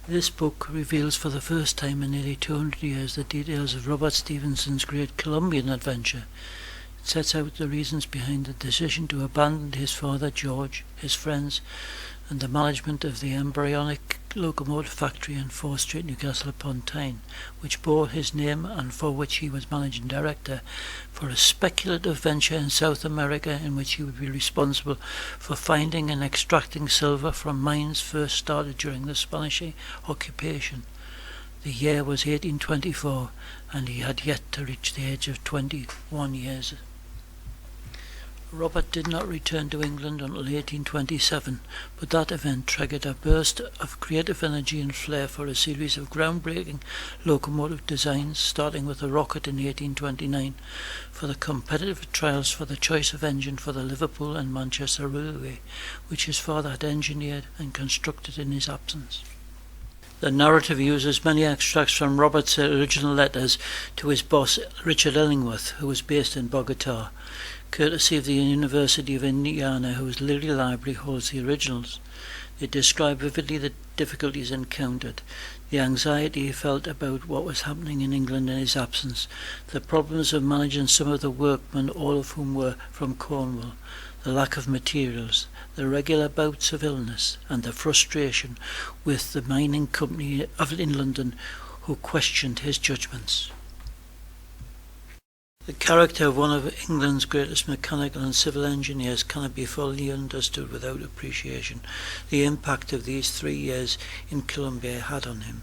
This book reveals for the first time in nearly 200 years the details of Robert Stephenson's great Colombian adventure. It sets out the reasons behind the decision to abandon his father George, his friends, and the management of the embryonic locomotive factory in 4th Street, Newcastle upon Tyne, which bore his name and for which he was managing director, for a speculative venture in South America in which he would be responsible for finding and extracting silver from mines first started during the Spanish occupation. The year was 1824, and he had yet to reach the age of 21 years. Robert did not return to England until 1827, but that event triggered a burst of creative energy and flair for a series of groundbreaking locomotive designs, starting with a rocket in 1829 for the competitive trials for the choice of engine for the Liverpool and Manchester Railway, which his father had engineered and constructed in his absence. The narrative uses many extracts from Robert's original letters to his boss Richard Illingworth, who was based in Bogota, courtesy of the University of Indiana, whose Lilly Library holds the originals. They describe vividly the difficulties encountered, the anxiety he felt about what was happening in England in his absence, the problems of managing some of the workmen, all of whom were from Cornwall, the lack of materials, the regular bouts of illness, and the frustration with the mining company in London, who questioned his judgments. The character of one of England's greatest mechanical and civil engineers cannot be fully understood without appreciation the impact of these 3 years in Colombia had on him.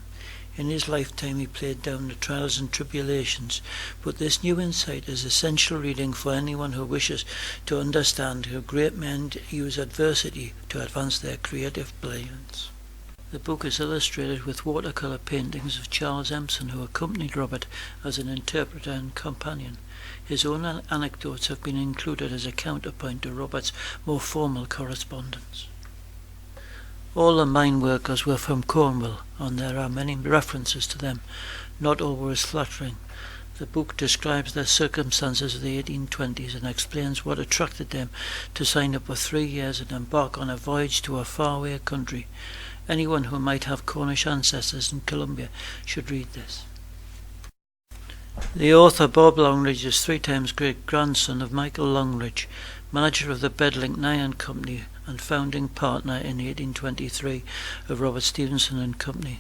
In his lifetime he played down the trials and tribulations, but this new insight is essential reading for anyone who wishes to understand how great men use adversity to advance their creative brilliance. The book is illustrated with watercolour paintings of Charles Empson, who accompanied Robert as an interpreter and companion. His own anecdotes have been included as a counterpoint to Robert's more formal correspondence. All the mine workers were from Cornwall, and there are many references to them. Not all were as flattering. The book describes the circumstances of the 1820s and explains what attracted them to sign up for 3 years and embark on a voyage to a faraway country. Anyone who might have Cornish ancestors in Colombia should read this. The author Bob Longridge is 3 times great-grandson of Michael Longridge, manager of the Bedlink Iron Company and founding partner in 1823 of Robert Stephenson and Company.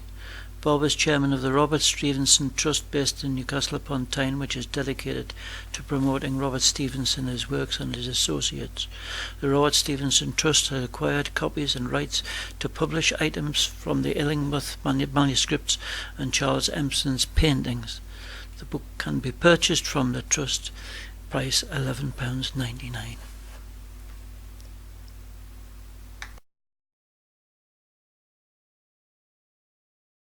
Bob is chairman of the Robert Stephenson Trust based in Newcastle upon Tyne, which is dedicated to promoting Robert Stephenson, his works and his associates. The Robert Stephenson Trust has acquired copies and rights to publish items from the Illingworth manuscripts and Charles Empson's paintings. The book can be purchased from the Trust, price £11.99.